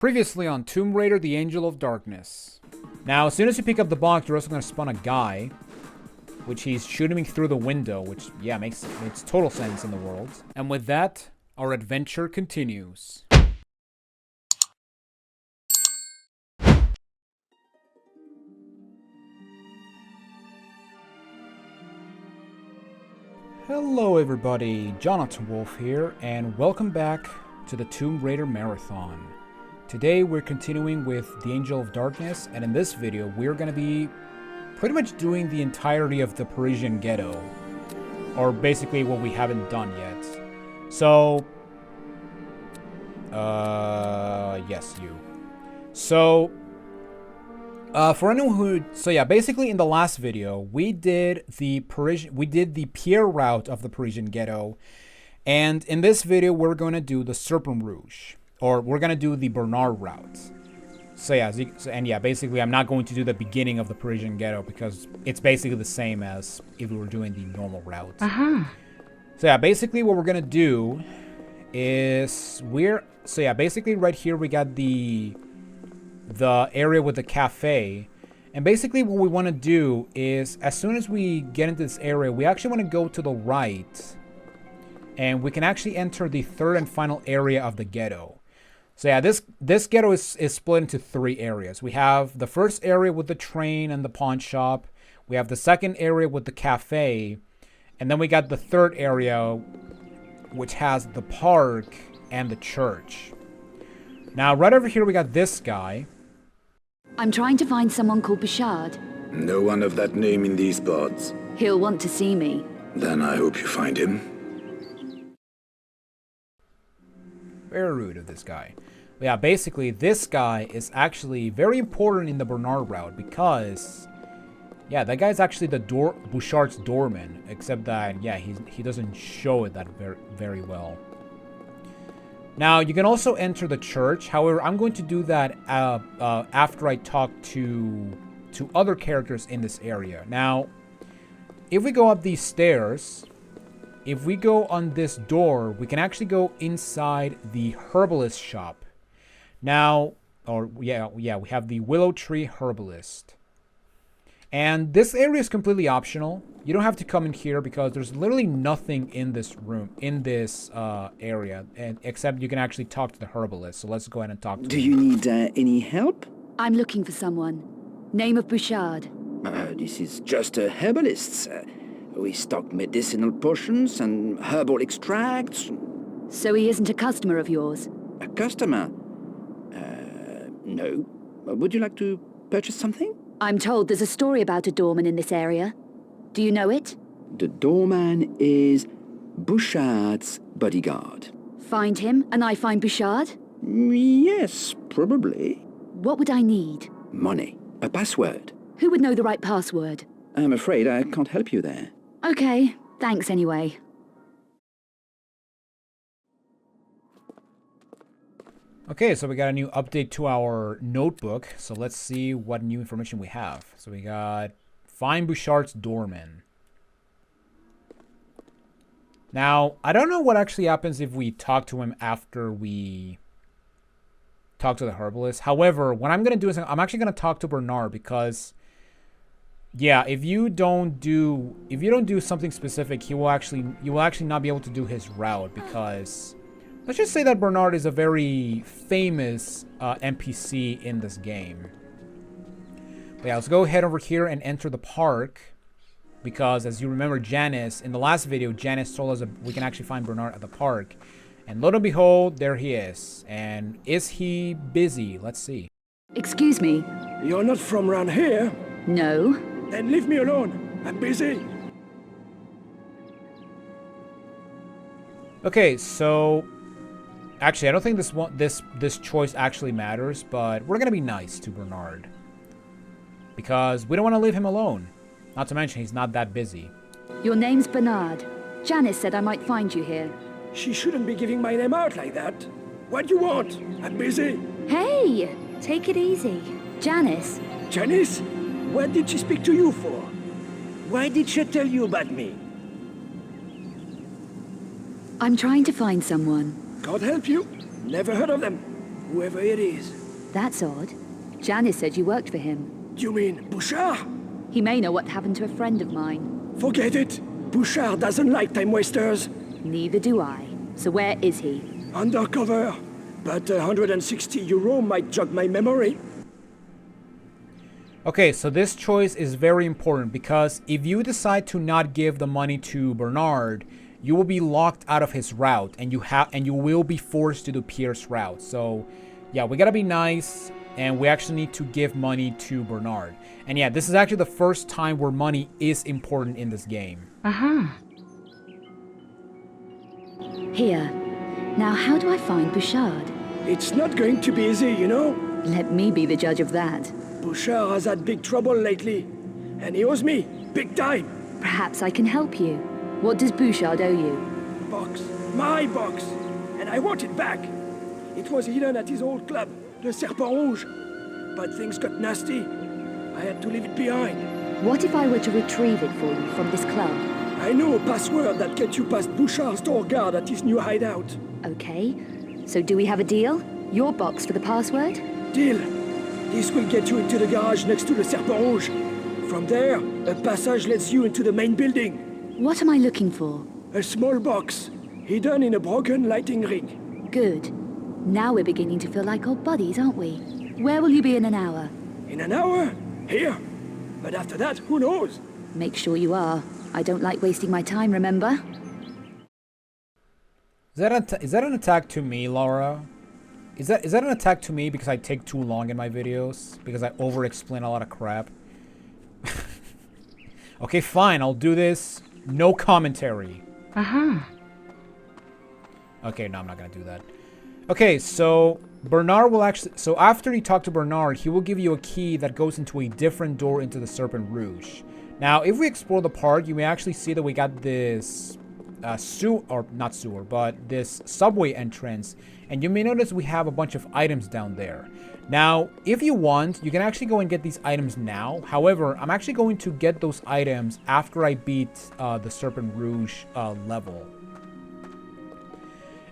Previously on Tomb Raider, the Angel of Darkness. Now, as soon as you pick up the box, you're also going to spawn a guy, which he's shooting me through the window, which, yeah, makes total sense in the world. And with that, our adventure continues. Hello everybody, Jonathan Wolf here, and welcome back to the Tomb Raider Marathon. Today we're continuing with the Angel of Darkness, and in this video we're going to be pretty much doing the entirety of the Parisian Ghetto. Or basically what we haven't done yet. So, yes, you. So, for anyone who, basically in the last video, we did the Pierre route of the Parisian Ghetto, and in this video we're going to do the Serpent Rouge, or we're going to do the Bernard route. So yeah, basically I'm not going to do the beginning of the Parisian Ghetto because it's basically the same as if we were doing the normal route. So yeah, basically what we're going to do is basically right here we got the area with the cafe, and basically what we want to do is as soon as we get into this area we actually want to go to the right, and we can actually enter the third and final area of the ghetto. So yeah, this ghetto is split into three areas. We have the first area with the train and the pawn shop, we have the second area with the cafe, and then we got the third area which has the park and the church. Now right over here we got this guy. I'm trying to find someone called Bouchard. No one of that name in these parts. He'll want to see me. Then I hope you find him. Very rude of this guy. But yeah, basically this guy is actually very important in the Bernard route because, yeah, that guy's actually the Bouchard's doorman, except that, yeah, he doesn't show it that very well. Now, you can also enter the church. However, I'm going to do that after I talk to other characters in this area. Now, if we go up these stairs, if we go on this door, we can actually go inside the Herbalist shop. Now, we have the Willow Tree Herbalist. And this area is completely optional. You don't have to come in here because there's literally nothing in this room, in this area, except you can actually talk to the herbalist. So let's go ahead and talk to him. Do you need any help? I'm looking for someone. Name of Bouchard. This is just a herbalist. We stock medicinal potions and herbal extracts. So he isn't a customer of yours? A customer? No. Would you like to purchase something? I'm told there's a story about a doorman in this area. Do you know it? The doorman is Bouchard's bodyguard. Find him, and I find Bouchard? Yes, probably. What would I need? Money. A password. Who would know the right password? I'm afraid I can't help you there. Okay, thanks anyway. Okay, so we got a new update to our notebook. So let's see what new information we have. So we got find Bouchard's doorman. Now, I don't know what actually happens if we talk to him after we talk to the herbalist. However, what I'm going to do is I'm actually going to talk to Bernard because, yeah, if you don't do something specific, you will actually not be able to do his route because let's just say that Bernard is a very famous NPC in this game. But yeah, let's go ahead over here and enter the park. Because as you remember, Janice, in the last video, Janice told us that we can actually find Bernard at the park. And lo and behold, there he is. And is he busy? Let's see. Excuse me? You're not from around here? No. Then leave me alone. I'm busy. Okay, so actually, I don't think this choice actually matters, but we're gonna be nice to Bernard because we don't want to leave him alone. Not to mention, he's not that busy. Your name's Bernard. Janice said I might find you here. She shouldn't be giving my name out like that. What do you want? I'm busy. Hey, take it easy. Janice. Janice? What did she speak to you for? Why did she tell you about me? I'm trying to find someone. God help you. Never heard of them. whoever it is. That's odd. Janice said you worked for him. You mean Bouchard? He may know what happened to a friend of mine. Forget it. Bouchard doesn't like time wasters. Neither do I. So where is he? Undercover. But €160 might jog my memory. Okay, so this choice is very important because if you decide to not give the money to Bernard, you will be locked out of his route, and you will be forced to do Pierre's route. So, yeah, we gotta be nice, and we actually need to give money to Bernard. And yeah, this is actually the first time where money is important in this game. Here. Now how do I find Bouchard? It's not going to be easy, you know? Let me be the judge of that. Bouchard has had big trouble lately. And he owes me, big time. Perhaps I can help you. What does Bouchard owe you? Box. My box. And I want it back. It was hidden at his old club, the Serpent Rouge. But things got nasty. I had to leave it behind. What if I were to retrieve it for you from this club? I know a password that gets you past Bouchard's door guard at his new hideout. Okay. So do we have a deal? Your box for the password? Deal. This will get you into the garage next to the Serpent Rouge. From there, a passage leads you into the main building. What am I looking for? A small box, hidden in a broken lighting ring. Good. Now we're beginning to feel like old buddies, aren't we? Where will you be in an hour? In an hour? Here. But after that, who knows? Make sure you are. I don't like wasting my time, remember? Is that an attack to me, Laura? Is that an attack to me because I take too long in my videos? Because I over-explain a lot of crap? Okay, fine, I'll do this. No commentary. Okay, no, I'm not gonna do that. Okay, so Bernard will actually... So after you talk to Bernard, he will give you a key that goes into a different door into the Serpent Rouge. Now, if we explore the park, you may actually see that we got this not sewer, but this subway entrance. And you may notice we have a bunch of items down there. Now, if you want, you can actually go and get these items now. However, I'm actually going to get those items after I beat the Serpent Rouge level.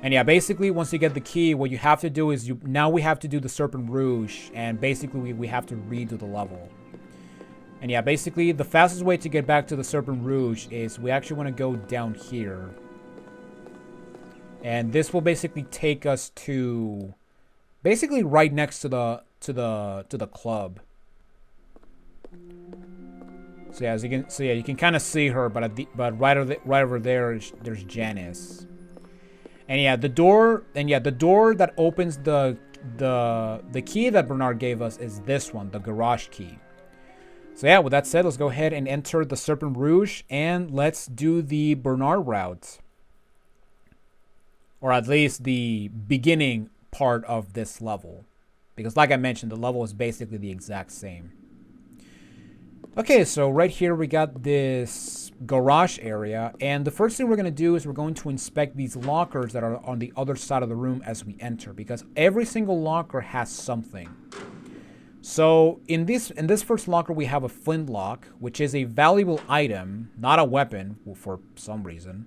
And yeah, basically, once you get the key, what you have to do is now we have to do the Serpent Rouge, and basically we have to redo the level. And yeah, basically, the fastest way to get back to the Serpent Rouge is we actually want to go down here. And this will basically take us to basically right next to the club. So yeah, you can kind of see her, but right over there there's Janice. And yeah, the door that opens the key that Bernard gave us is this one, the garage key. So yeah, with that said, let's go ahead and enter the Serpent Rouge and let's do the Bernard route. Or at least the beginning part of this level. Because like I mentioned, the level is basically the exact same. Okay, so right here we got this garage area. And the first thing we're going to do is we're going to inspect these lockers that are on the other side of the room as we enter. Because every single locker has something. So in this first locker we have a flintlock, which is a valuable item, not a weapon for some reason.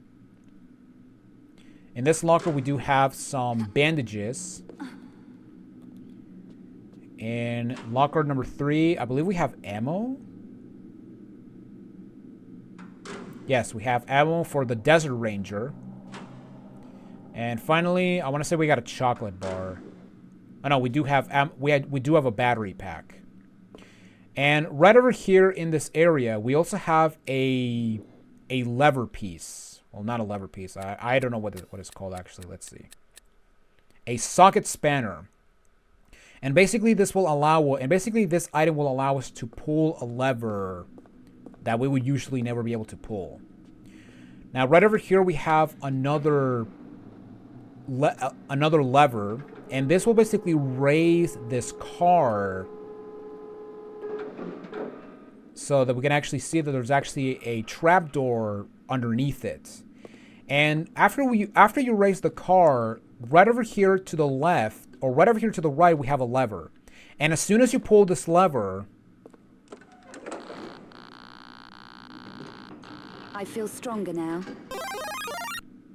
In this locker we do have some bandages. In locker number 3, I believe we have ammo. Yes, we have ammo for the Desert Ranger. And finally, I want to say we got a chocolate bar. Oh no, we do have a battery pack. And right over here in this area, we also have a lever piece. Well, not a lever piece. I don't know what it's called actually. Let's see. A socket spanner. And basically this item will allow us to pull a lever that we would usually never be able to pull. Now right over here we have another lever, and this will basically raise this car so that we can actually see that there's actually a trapdoor underneath it. And after you raise the car, right over here to the left, or right over here to the right, we have a lever. And as soon as you pull this lever... I feel stronger now.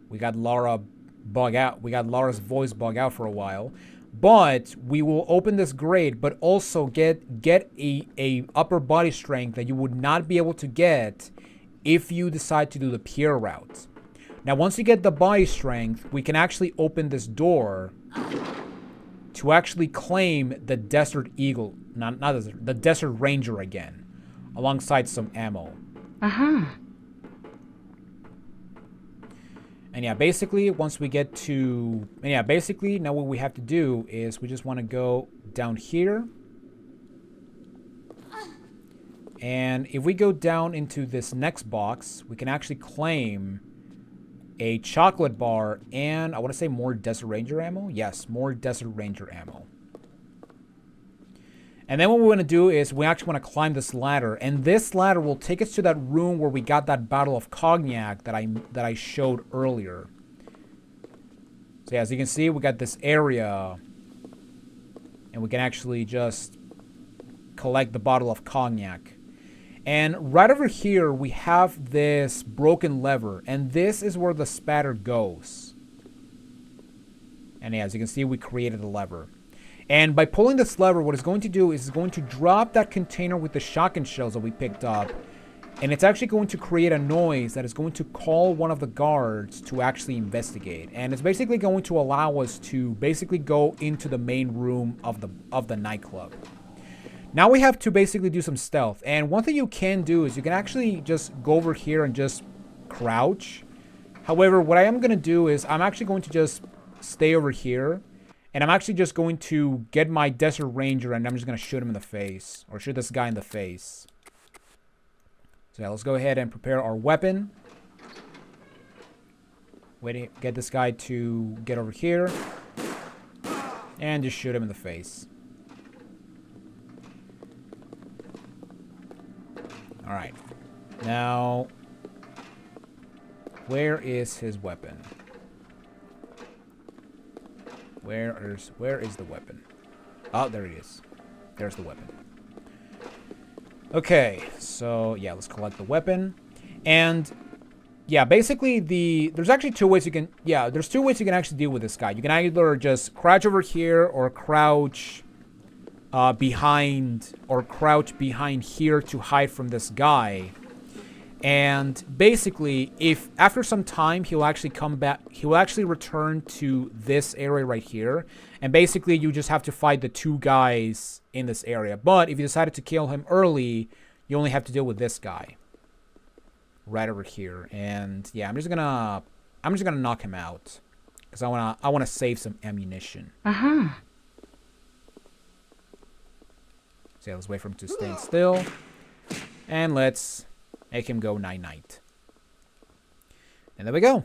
We got Laura bug out. We got Laura's voice bug out for a while. But we will open this grade, but also get a upper body strength that you would not be able to get if you decide to do the Pierre route. Now, once you get the body strength, we can actually open this door to actually claim the Desert Eagle, not Desert, the Desert Ranger again, alongside some ammo. And yeah, basically, once we get to... And yeah, basically, now what we have to do is we just want to go down here. And if we go down into this next box, we can actually claim a chocolate bar and, I want to say, more Desert Ranger ammo. Yes, more Desert Ranger ammo. And then what we're going to do is we actually want to climb this ladder. And this ladder will take us to that room where we got that bottle of cognac that I showed earlier. So yeah, as you can see, we got this area. And we can actually just collect the bottle of cognac. And right over here, we have this broken lever. And this is where the spatter goes. And yeah, as you can see, we created a lever. And by pulling this lever, what it's going to do is it's going to drop that container with the shotgun shells that we picked up. And it's actually going to create a noise that is going to call one of the guards to actually investigate. And it's basically going to allow us to basically go into the main room of the nightclub. Now we have to basically do some stealth. And one thing you can do is you can actually just go over here and just crouch. However, what I am going to do is I'm actually going to just stay over here. And I'm actually just going to get my Desert Ranger and I'm just going to shoot him in the face. Or shoot this guy in the face. So yeah, let's go ahead and prepare our weapon. Wait to get this guy to get over here. And just shoot him in the face. Alright. Now, where is his weapon? Where is the weapon? Oh, there it is. There's the weapon. Okay, so yeah, let's collect the weapon. And yeah, basically there's actually two ways you can, there's two ways you can actually deal with this guy. You can either just crouch over here or crouch behind here to hide from this guy. And basically, if after some time he'll actually come back, he'll actually return to this area right here. And basically, you just have to fight the two guys in this area. But if you decided to kill him early, you only have to deal with this guy right over here. And yeah, I'm just gonna knock him out because I wanna save some ammunition. So yeah, let's wait for him to stand still, and let's make him go night-night. And there we go.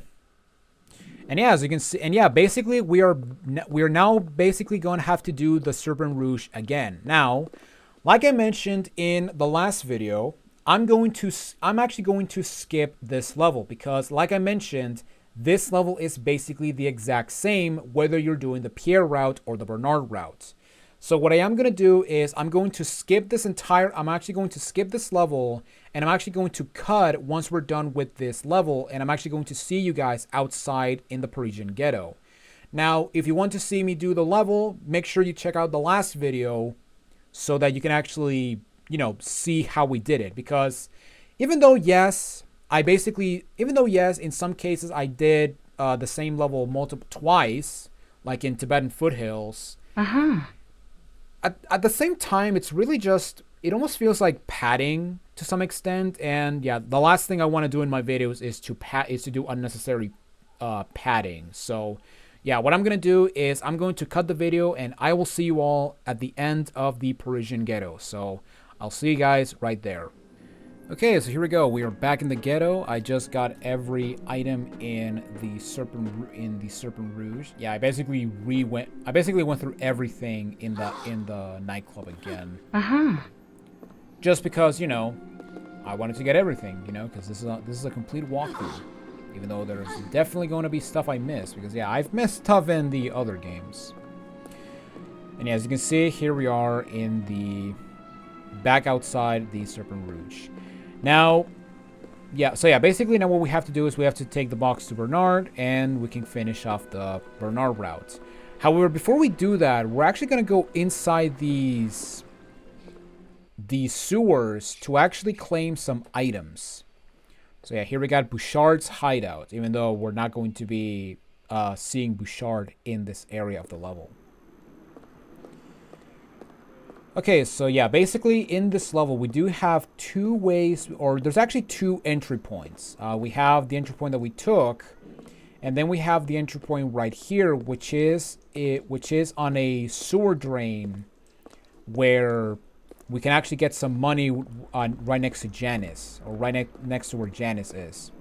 And yeah, as you can see, and yeah, basically we are now basically going to have to do the Serpent Rouge again. Now, like I mentioned in the last video, I'm actually going to skip this level because, like I mentioned, this level is basically the exact same whether you're doing the Pierre route or the Bernard route. So what I am going to do is I'm actually going to skip this level, and I'm actually going to cut once we're done with this level, and I'm actually going to see you guys outside in the Parisian ghetto. Now, if you want to see me do the level, make sure you check out the last video so that you can actually, see how we did it. Because even though, yes, in some cases I did the same level twice, like in Tibetan Foothills, At the same time, it's really just, it almost feels like padding to some extent. And yeah, the last thing I want to do in my videos is to do unnecessary padding. So yeah, what I'm going to do is I'm going to cut the video and I will see you all at the end of the Parisian ghetto. So I'll see you guys right there. Okay, so here we go. We are back in the ghetto. I just got every item in the Serpent Rouge. Yeah, I basically went through everything in the nightclub again. Just because, I wanted to get everything, because this is a complete walkthrough. Even though there's definitely going to be stuff I missed, because yeah, I've missed stuff in the other games. And yeah, as you can see, here we are back outside the Serpent Rouge. Now, basically now what we have to do is we have to take the box to Bernard, and we can finish off the Bernard route. However, before we do that, we're actually going to go inside these sewers to actually claim some items. So yeah, here we got Bouchard's hideout, even though we're not going to be seeing Bouchard in this area of the level. Okay, so yeah, basically in this level, we do have two ways, or there's actually two entry points. We have the entry point that we took, and then we have the entry point right here, which is on a sewer drain where we can actually get some money right next to Janice, or right next to where Janice is.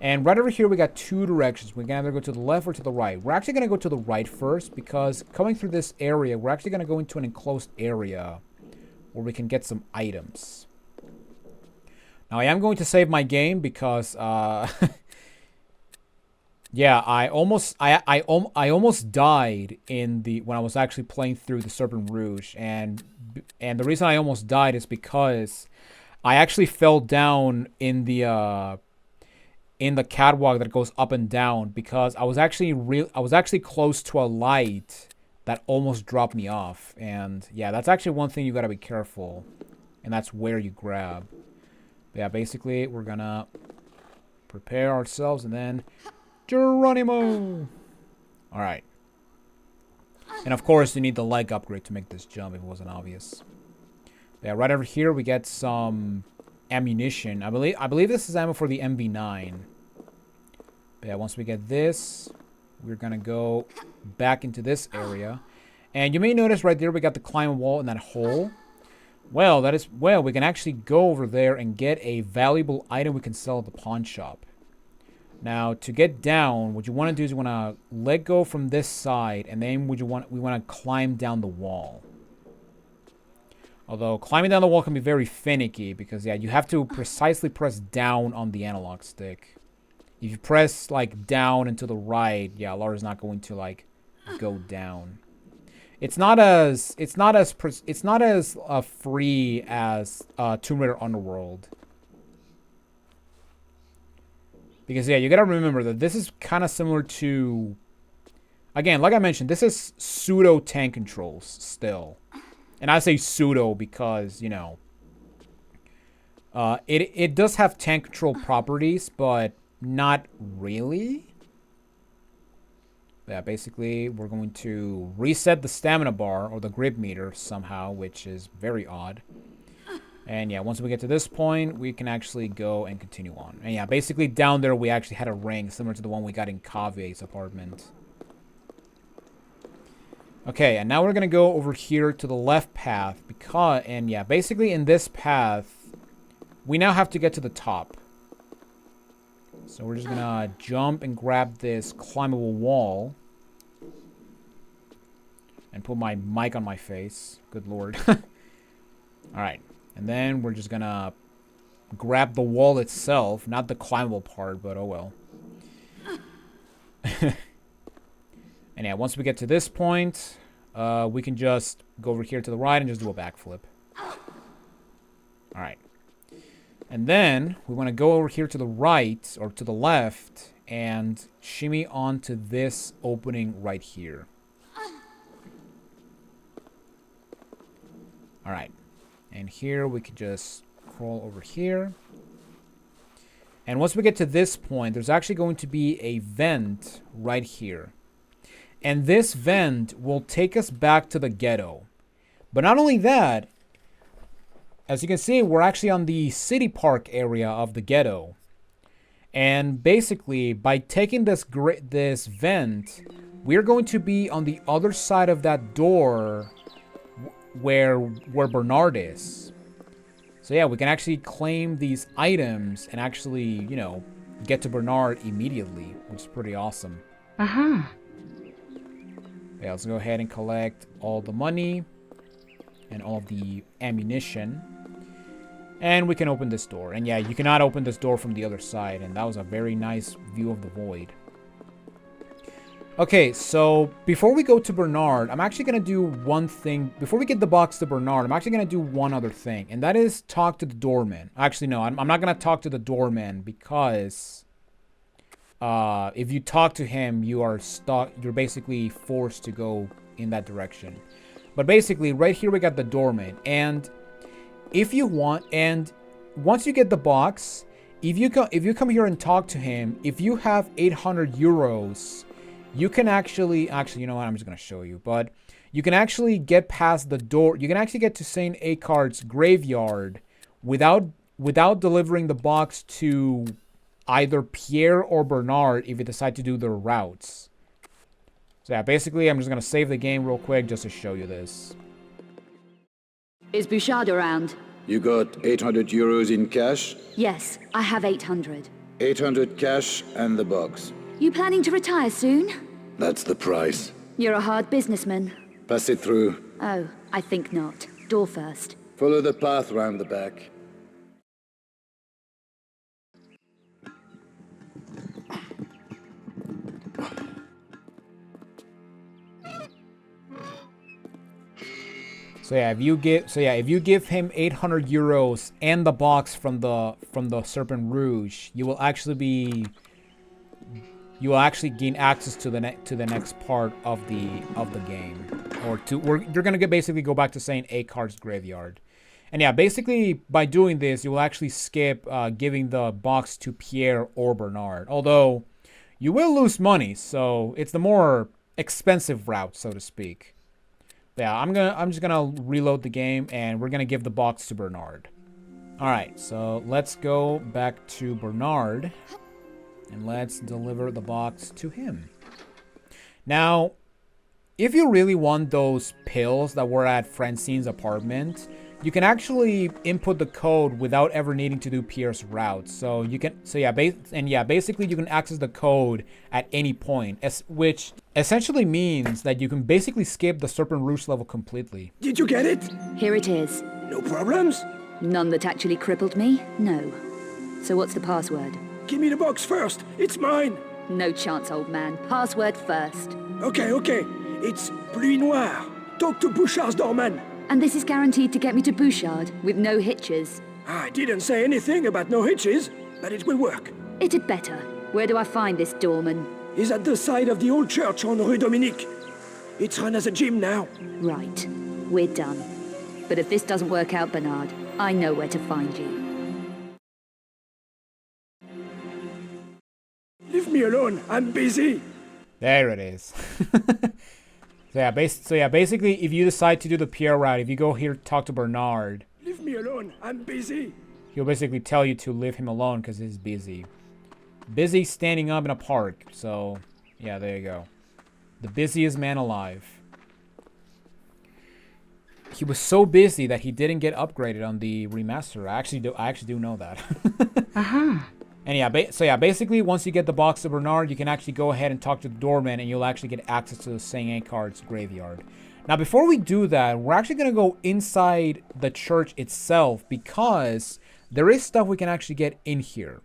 And right over here, we got two directions. We can either go to the left or to the right. We're actually going to go to the right first, because coming through this area, we're actually going to go into an enclosed area where we can get some items. Now, I am going to save my game because, yeah, I almost died when I was actually playing through the Serpent Rouge, and the reason I almost died is because I actually fell down in the catwalk that goes up and down, because I was actually close to a light that almost dropped me off. And yeah, that's actually one thing you gotta be careful, and that's where you grab. But yeah, basically we're gonna prepare ourselves and then Geronimo. All right. And of course you need the leg upgrade to make this jump if it wasn't obvious. But yeah, right over here we get some ammunition. I believe this is ammo for the MV9. But yeah, once we get this, we're gonna go back into this area. And you may notice right there we got the climb wall in that hole. Well, we can actually go over there and get a valuable item we can sell at the pawn shop. Now, to get down, what you want to do is you want to let go from this side, and then we want to climb down the wall. Although climbing down the wall can be very finicky, because yeah, you have to precisely press down on the analog stick. If you press like down and to the right, yeah, Laura's not going to like go down. It's not as free as Tomb Raider Underworld. Because yeah, you gotta remember that this is kind of similar to, again, like I mentioned, this is pseudo tank controls still. And I say pseudo because, you know, it does have tank control properties, but not really. Yeah, basically, we're going to reset the stamina bar or the grip meter somehow, which is very odd. And yeah, once we get to this point, we can actually go and continue on. And yeah, basically down there, we actually had a ring similar to the one we got in Kaveh's apartment. Okay, and now we're going to go over here to the left path and yeah, basically in this path, we now have to get to the top. So we're just going to jump and grab this climbable wall. And put my mic on my face. Good lord. Alright. And then we're just going to grab the wall itself. Not the climbable part, but oh well. And yeah, once we get to this point, we can just go over here to the right and just do a backflip. Alright. And then we want to go over here to the right, or to the left, and shimmy onto this opening right here. Alright. And here we can just crawl over here. And once we get to this point, there's actually going to be a vent right here. And this vent will take us back to the ghetto. But not only that, as you can see, we're actually on the city park area of the ghetto. And basically, by taking this vent, we're going to be on the other side of that door where Bernard is. So yeah, we can actually claim these items and actually, you know, get to Bernard immediately, which is pretty awesome. Uh-huh. Yeah, let's go ahead and collect all the money and all of the ammunition. And we can open this door. And yeah, you cannot open this door from the other side. And that was a very nice view of the void. Okay, so before we go to Bernard, I'm actually going to do one thing. Before we get the box to Bernard, I'm actually going to do one other thing. And that is talk to the Doorman. Actually, no, I'm not going to talk to the Doorman because if you talk to him, you are stuck. You're basically forced to go in that direction. But basically, right here we got the Doorman, and if you want, and once you get the box, if you come here and talk to him, if you have 800 euros, you can actually, you know what? I'm just gonna show you, but you can actually get past the door. You can actually get to Saint Aicard's graveyard without delivering the box to either Pierre or Bernard if you decide to do the routes. So yeah, basically I'm just gonna save the game real quick just to show you this. Is Bouchard around? You got 800 euros in cash? Yes, I have 800. 800 cash and the box. You planning to retire soon? That's the price. You're a hard businessman. Pass it through. Oh, I think not. Door first. Follow the path round the back. So yeah, if you give him 800 euros and the box from the Serpent Rouge, you will actually gain access to the next part of the game, you're gonna basically go back to Saint Aicard's graveyard, and yeah, basically by doing this, you will actually skip giving the box to Pierre or Bernard. Although you will lose money, so it's the more expensive route, so to speak. Yeah, I'm just gonna reload the game, and we're gonna give the box to Bernard. All right, so let's go back to Bernard, and let's deliver the box to him. Now, if you really want those pills that were at Francine's apartment, you can actually input the code without ever needing to do Pierre's route. So you can, basically you can access the code at any point, which essentially means that you can basically skip the Serpent Rouge level completely. Did you get it? Here it is. No problems? None that actually crippled me? No. So what's the password? Give me the box first. It's mine. No chance, old man. Password first. Okay. It's Pluie Noire. Talk to Bouchard's Doorman. And this is guaranteed to get me to Bouchard, with no hitches. I didn't say anything about no hitches, but it will work. It had better. Where do I find this Doorman? He's at the side of the old church on Rue Dominique. It's run as a gym now. Right. We're done. But if this doesn't work out, Bernard, I know where to find you. Leave me alone. I'm busy. There it is. So yeah, basically, if you decide to do the Pierre route, if you go here talk to Bernard, Leave me alone. I'm busy. he'll basically tell you to leave him alone because he's busy. Busy standing up in a park. So yeah, there you go. The busiest man alive. He was so busy that he didn't get upgraded on the remaster. I actually do know that. And yeah, basically, once you get the box of Bernard, you can actually go ahead and talk to the Doorman, and you'll actually get access to the Saint Aicard's graveyard. Now, before we do that, we're actually going to go inside the church itself, because there is stuff we can actually get in here.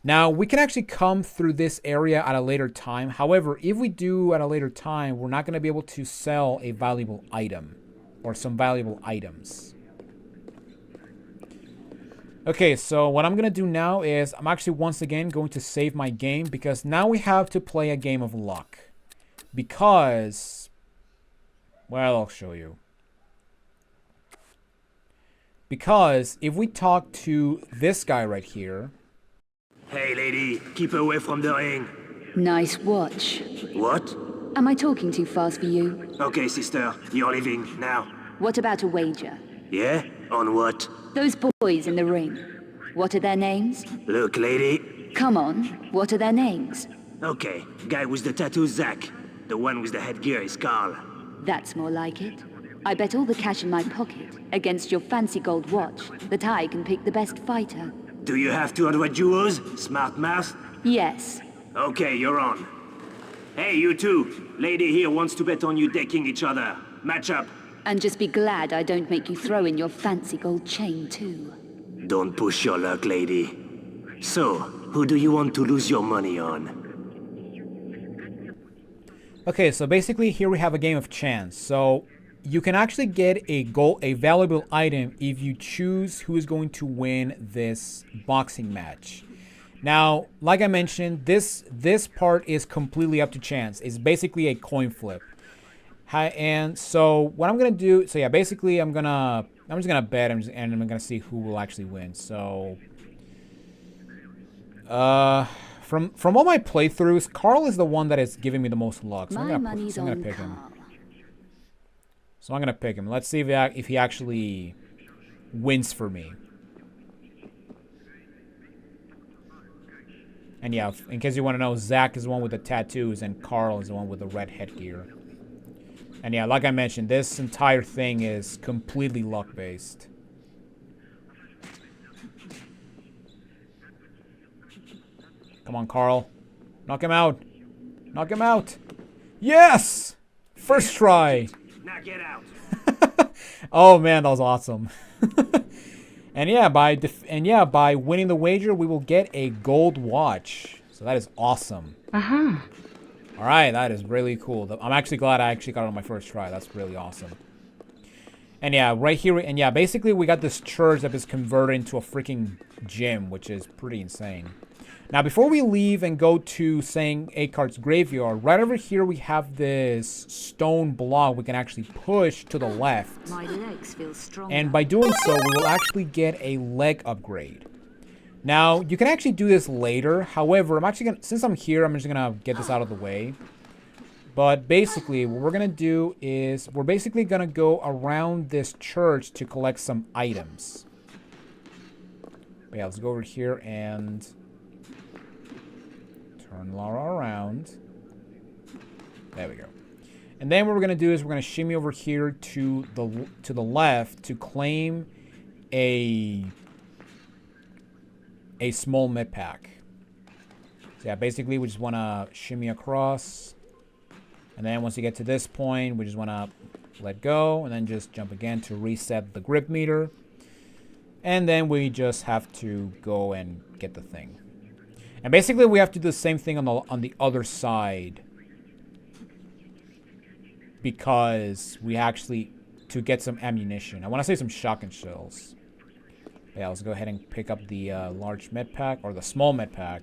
Now, we can actually come through this area at a later time. However, if we do at a later time, we're not going to be able to sell a valuable item, or some valuable items. Okay, so what I'm going to do now is I'm actually once again going to save my game, because now we have to play a game of luck. Because, well, I'll show you. Because if we talk to this guy right here. Hey, lady, keep away from the ring. Nice watch. What? Am I talking too fast for you? Okay, sister, you're leaving now. What about a wager? Yeah? On what? Those boys in the ring. What are their names? Look, lady. Come on, what are their names? Okay, guy with the tattoo, Zach. The one with the headgear is Carl. That's more like it. I bet all the cash in my pocket against your fancy gold watch that I can pick the best fighter. Do you have 200 euros? Smart mouth? Yes. Okay, you're on. Hey, you two. Lady here wants to bet on you decking each other. Match up. And just be glad I don't make you throw in your fancy gold chain, too. Don't push your luck, lady. So, who do you want to lose your money on? Okay, so basically here we have a game of chance. So you can actually get a valuable item if you choose who is going to win this boxing match. Now, like I mentioned, this part is completely up to chance. It's basically a coin flip. And so what I'm gonna do, so yeah, basically I'm just gonna bet and I'm gonna see who will actually win. So, from all my playthroughs, Carl is the one that is giving me the most luck. So I'm gonna pick him. So I'm gonna pick him. Let's see if he actually wins for me. And yeah, in case you want to know, Zach is the one with the tattoos and Carl is the one with the red headgear. And yeah, like I mentioned, this entire thing is completely luck-based. Come on, Carl. Knock him out. Knock him out. Yes! First try. Now get out. Oh man, that was awesome. And yeah, by winning the wager, we will get a gold watch. So that is awesome. Uh-huh. All right, that is really cool. I'm actually glad I actually got it on my first try. That's really awesome. And yeah, right here, and yeah, basically we got this church that is converted into a freaking gym, which is pretty insane. Now, before we leave and go to saying Aicard's graveyard, right over here we have this stone block we can actually push to the left. My legs feel strong. And by doing so, we will actually get a leg upgrade. Now, you can actually do this later. However, I'm actually gonna, since I'm here, I'm just gonna get this out of the way. But basically, what we're gonna do is we're basically gonna go around this church to collect some items. But yeah, let's go over here and turn Lara around. There we go. And then what we're gonna do is we're gonna shimmy over here to the left to claim a small med pack. So yeah, basically we just wanna shimmy across. And then once you get to this point, we just wanna let go and then just jump again to reset the grip meter. And then we just have to go and get the thing. And basically we have to do the same thing on the other side. Because we actually, to get some ammunition. I want to say some shotgun shells. Yeah, let's go ahead and pick up the large med pack, or the small med pack.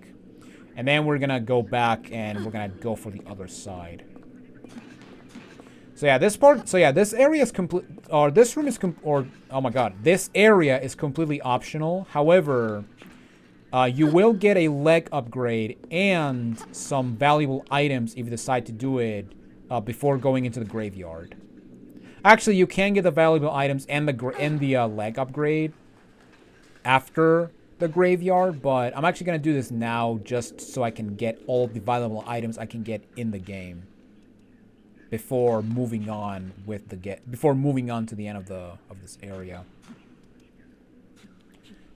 And then we're going to go back and we're going to go for the other side. So yeah, this part, so yeah, this area is complete, or this room is, oh my god, this area is completely optional. However, you will get a leg upgrade and some valuable items if you decide to do it before going into the graveyard. Actually, you can get the valuable items and the leg upgrade after the graveyard, but I'm actually gonna do this now just so I can get all the valuable items I can get in the game before moving on with before moving on to the end of this area.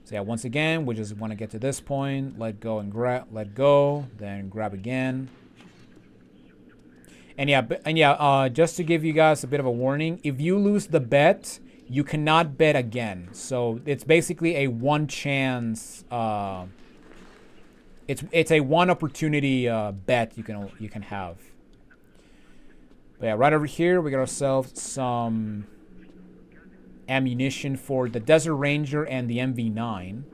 So yeah, once again, we just want to get to this point, let go and let go, then grab again. And yeah, just to give you guys a bit of a warning, if you lose the bet, you cannot bet again. So it's basically a one chance. It's a one opportunity bet you can have. But yeah, right over here we got ourselves some ammunition for the Desert Ranger and the MV9.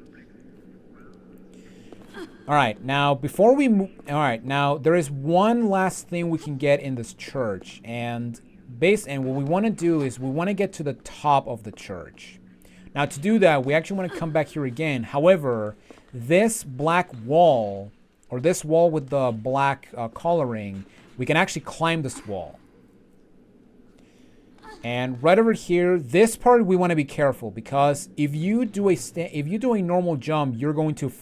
Alright, now before we move, alright, now there is one last thing we can get in this church, and what we want to do is we want to get to the top of the church. Now to do that, we actually want to come back here again. However, this black wall, or this wall with the black coloring, we can actually climb this wall. And right over here, this part we want to be careful, because if you do a normal jump, you're going to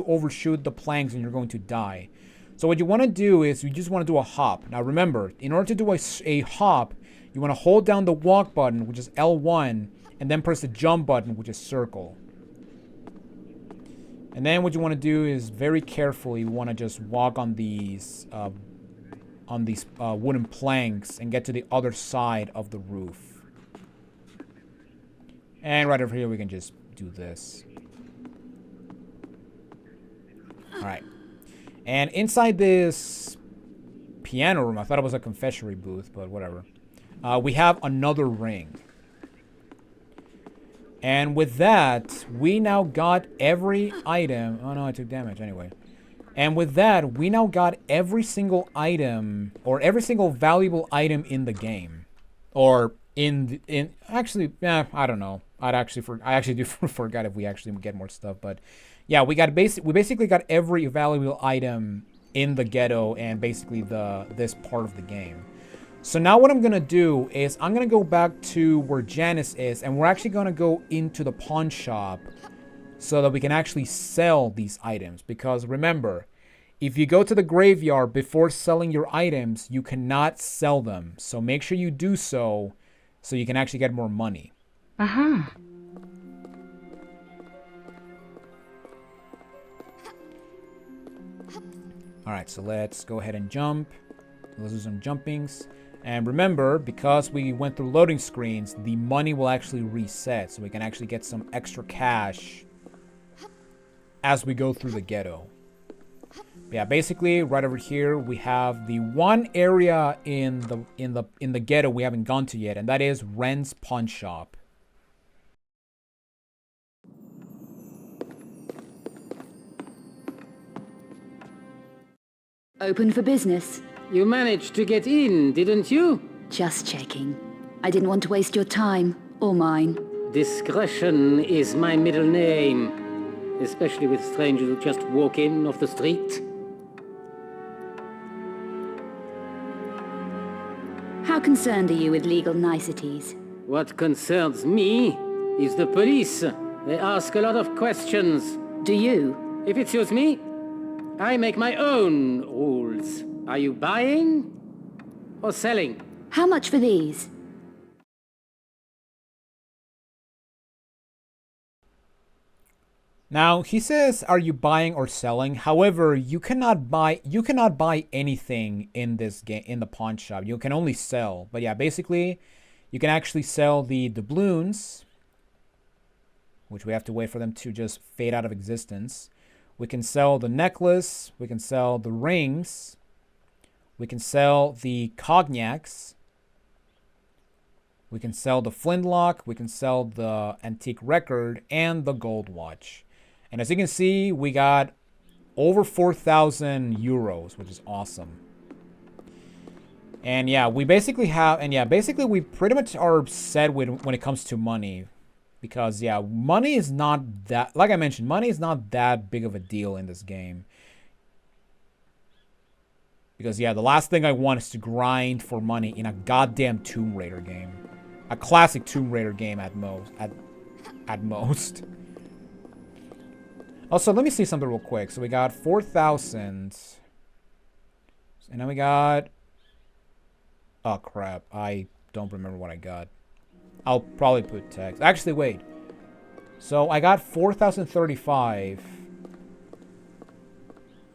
overshoot the planks and you're going to die. So what you want to do is you just want to do a hop. Now remember, in order to do a hop, you want to hold down the walk button, which is L1, and then press the jump button, which is circle. And then what you want to do is very carefully, you want to just walk on these wooden planks and get to the other side of the roof. And right over here we can just do this. Alright. And inside this piano room, I thought it was a confessionary booth, but whatever. We have another ring. And with that, we now got every item. Oh no, I took damage anyway. And with that, we now got every single item, or every single valuable item in the game. Or actually, yeah, I don't know. I actually do forgot if we actually get more stuff, but yeah, we basically got every valuable item in the ghetto and basically this part of the game. So now what I'm gonna do is I'm gonna go back to where Janice is, and we're actually gonna go into the pawn shop so that we can actually sell these items. Because remember, if you go to the graveyard before selling your items, you cannot sell them. So make sure you do so you can actually get more money. Uh-huh. Alright, so let's go ahead and jump. Let's do some jumpings. And remember, because we went through loading screens, the money will actually reset. So we can actually get some extra cash as we go through the ghetto. Yeah, basically right over here we have the one area in the ghetto we haven't gone to yet, and that is Rennes Pawnshop. Open for business. You managed to get in, didn't you? Just checking. I didn't want to waste your time, or mine. Discretion is my middle name, especially with strangers who just walk in off the street. How concerned are you with legal niceties? What concerns me is the police. They ask a lot of questions. Do you? If it suits me, I make my own rules. Are you buying or selling? How much for these? Now, he says, are you buying or selling? However, you cannot buy anything in this game, in the pawn shop. You can only sell. But yeah, basically, you can actually sell the doubloons, which we have to wait for them to just fade out of existence. We can sell the necklace. We can sell the rings. We can sell the cognacs. We can sell the flintlock. We can sell the antique record and the gold watch. And as you can see, we got over 4,000 euros, which is awesome. And yeah, we basically we pretty much are set with when it comes to money. Because yeah, money is not that, like I mentioned, money is not that big of a deal in this game. Because yeah, the last thing I want is to grind for money in a goddamn Tomb Raider game. A classic Tomb Raider game at most. Also, let me see something real quick. So we got 4,000. And then we got... Oh, crap. I don't remember what I got. I'll probably put text. Actually, wait. So I got 4,035.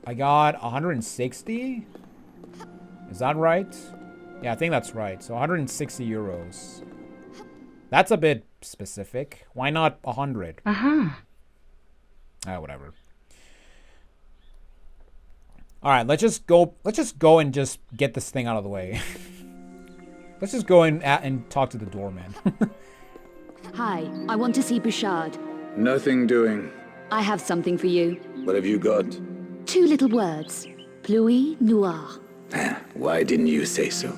I got 160? Is that right? Yeah, I think that's right. So 160 euros. That's a bit specific. Why not 100? Uh-huh. Whatever. All right, let's just go and just get this thing out of the way. Let's just go in and talk to the doorman. Hi, I want to see Bouchard. Nothing doing. I have something for you. What have you got? 2 little words. Pluie noire. Why didn't you say so?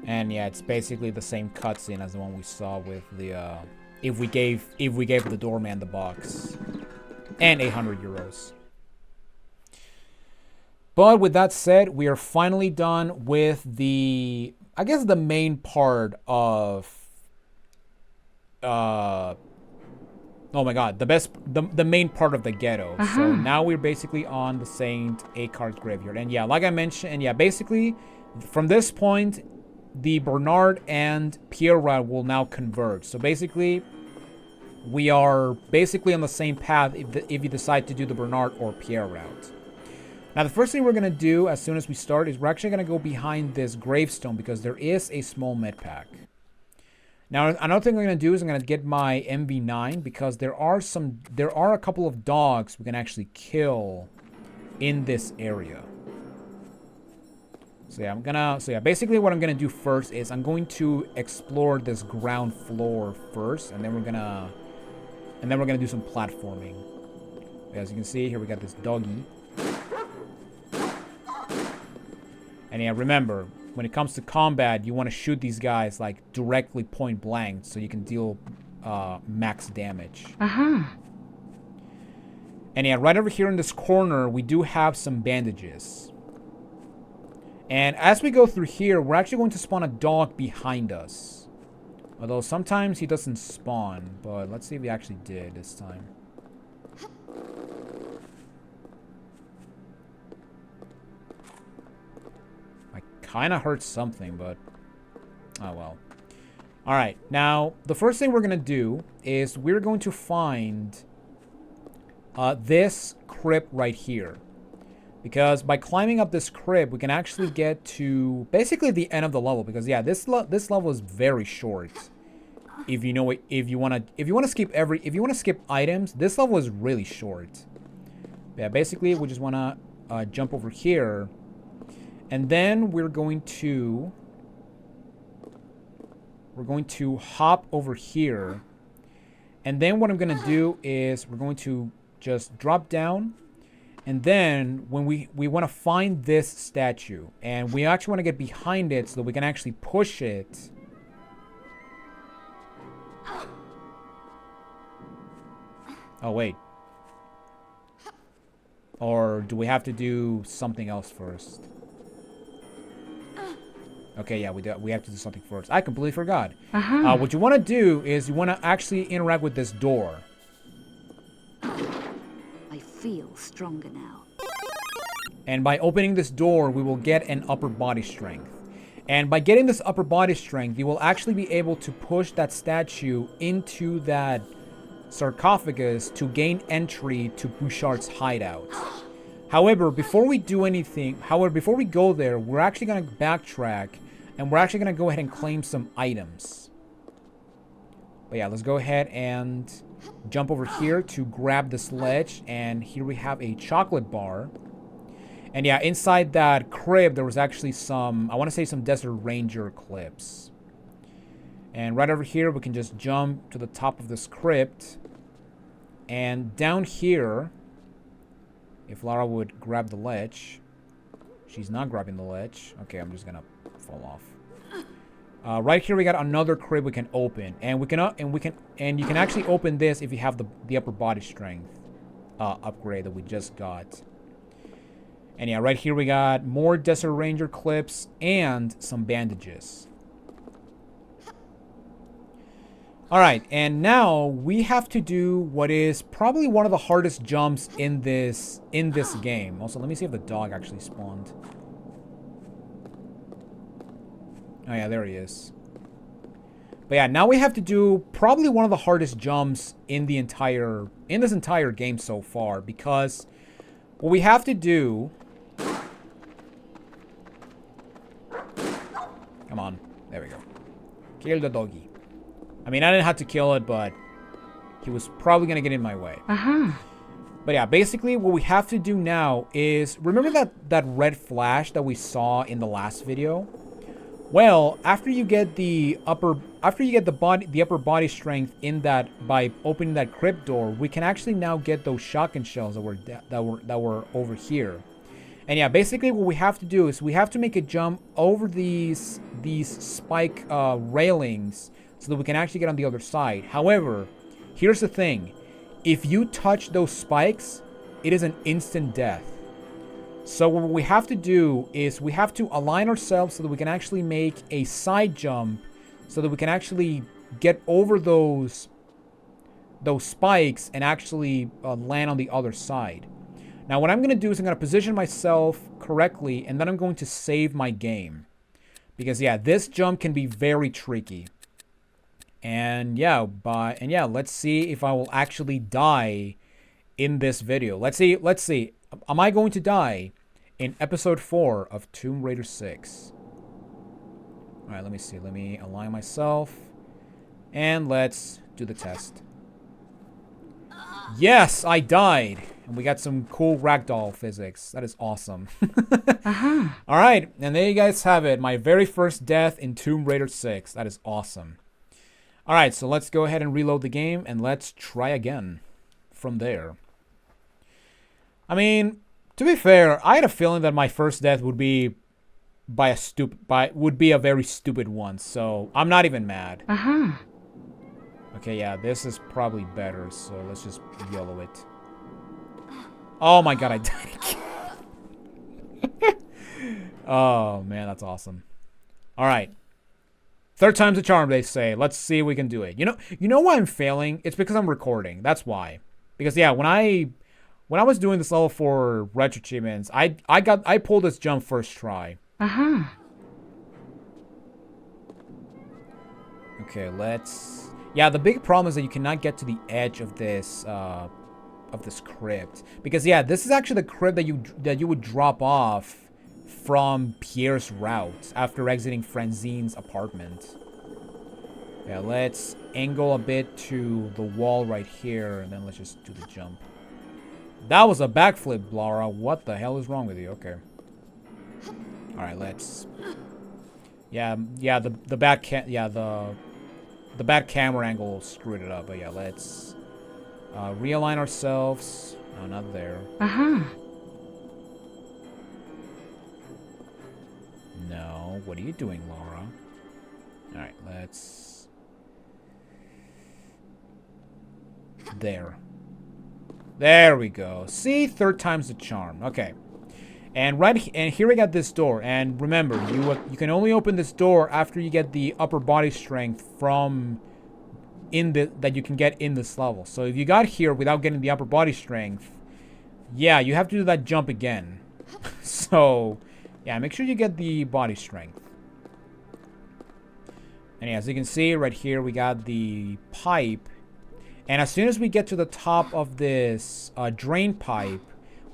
And yeah, it's basically the same cutscene as the one we saw with the if we gave the doorman the box and 800 euros. But with that said, we are finally done with the, I guess, the main part of oh my god, the main part of the ghetto. So now we're basically on the Saint Aicard's graveyard. And yeah, like I mentioned, and yeah, basically from this point the Bernard and Pierre route will now converge. So basically, we are basically on the same path if you decide to do the Bernard or Pierre route. Now, the first thing we're going to do as soon as we start is we're actually going to go behind this gravestone because there is a small med pack. Now, another thing I'm going to do is I'm going to get my MV9 because there are a couple of dogs we can actually kill in this area. So yeah, basically what I'm going to do first is I'm going to explore this ground floor first, and then we're going to do some platforming. As you can see, here we got this doggy. And yeah, remember, when it comes to combat, you want to shoot these guys like directly point blank so you can deal max damage. And yeah, right over here in this corner, we do have some bandages. And as we go through here, we're actually going to spawn a dog behind us. Although sometimes he doesn't spawn, but let's see if he actually did this time. I kind of heard something, but oh well. Alright, now the first thing we're going to do is we're going to find this crypt right here. Because by climbing up this crypt, we can actually get to basically the end of the level. Because yeah, this level is very short. If you know, if you want to skip items, this level is really short. Yeah, basically we just want to jump over here, and then we're going to hop over here, and then what I'm gonna do is we're going to just drop down. And then when we want to find this statue, and we actually want to get behind it so that we can actually push it. Oh wait. Or do we have to do something else first? Okay, yeah, we have to do something first. I completely forgot. What you want to do is you want to actually interact with this door. I feel stronger now. And by opening this door, we will get an upper body strength. And by getting this upper body strength, you will actually be able to push that statue into that sarcophagus to gain entry to Bouchard's hideout. However, before we do anything, before we go there, we're actually going to backtrack, and we're actually going to go ahead and claim some items. But yeah, let's go ahead and jump over here to grab this ledge, and here we have a chocolate bar. And yeah, inside that crib there was actually some, I want to say some Desert Ranger clips. And right over here we can just jump to the top of this crypt. And down here, if Lara would grab the ledge. She's not grabbing the ledge. Okay, I'm just gonna fall off. Right here we got another crib we can open, and you can actually open this if you have the upper body strength upgrade that we just got. And yeah, right here we got more Desert Ranger clips and some bandages. Alright, and now we have to do what is probably one of the hardest jumps in this game. Also, let me see if the dog actually spawned. Oh yeah, there he is. But yeah, now we have to do probably one of the hardest jumps in this entire game so far, because what we have to do... Come on. There we go. Kill the doggy. I mean, I didn't have to kill it, but he was probably going to get in my way. But yeah, basically what we have to do now is... Remember that red flash that we saw in the last video? Well, after you get the upper body strength in that by opening that crypt door, we can actually now get those shotgun shells that were over here. And yeah, basically what we have to do is we have to make a jump over these spike railings so that we can actually get on the other side. However, here's the thing. If you touch those spikes, it is an instant death. So what we have to do is we have to align ourselves so that we can actually make a side jump so that we can actually get over those spikes and actually land on the other side. Now what I'm going to do is I'm going to position myself correctly, and then I'm going to save my game. Because yeah, this jump can be very tricky. And yeah, let's see if I will actually die in this video. Let's see. Am I going to die in episode 4 of Tomb Raider 6? Alright, let me see. Let me align myself. And let's do the test. Yes, I died. And we got some cool ragdoll physics. That is awesome. Alright, and there you guys have it. My very first death in Tomb Raider 6. That is awesome. Alright, so let's go ahead and reload the game and let's try again from there. I mean, to be fair, I had a feeling that my first death would be would be a very stupid one, so I'm not even mad. Okay, yeah, this is probably better, so let's just YOLO it. Oh my god, I died again. Oh man, that's awesome. Alright. Third time's a charm, they say. Let's see if we can do it. You know why I'm failing? It's because I'm recording. That's why. Because yeah, when I was doing this level for retro achievements, I pulled this jump first try. Okay, let's... Yeah, the big problem is that you cannot get to the edge of this crypt. Because yeah, this is actually the crypt that you would drop off from Pierre's route after exiting Francine's apartment. Yeah, let's angle a bit to the wall right here, and then let's just do the jump. That was a backflip, Laura. What the hell is wrong with you? Okay. Alright, let's... Yeah, the bad camera angle screwed it up, but yeah, let's realign ourselves. No, not there. No, what are you doing, Laura? Alright, let's... There. There we go. See? Third time's the charm. Okay. And here we got this door. And remember, you can only open this door after you get the upper body strength that you can get in this level. So if you got here without getting the upper body strength, yeah, you have to do that jump again. So, yeah, make sure you get the body strength. And yeah, as you can see right here, we got the pipe. And as soon as we get to the top of this drain pipe,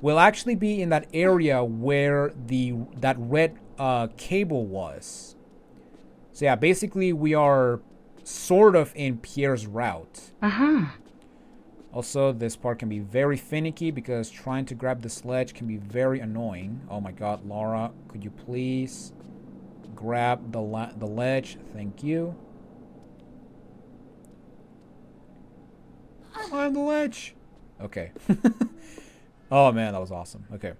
we'll actually be in that area where that red cable was. So yeah, basically we are sort of in Pierre's route. Also, this part can be very finicky because trying to grab the sledge can be very annoying. Oh my god, Laura, could you please grab the ledge? Thank you. Climb the ledge. Okay. Oh man, that was awesome. Okay.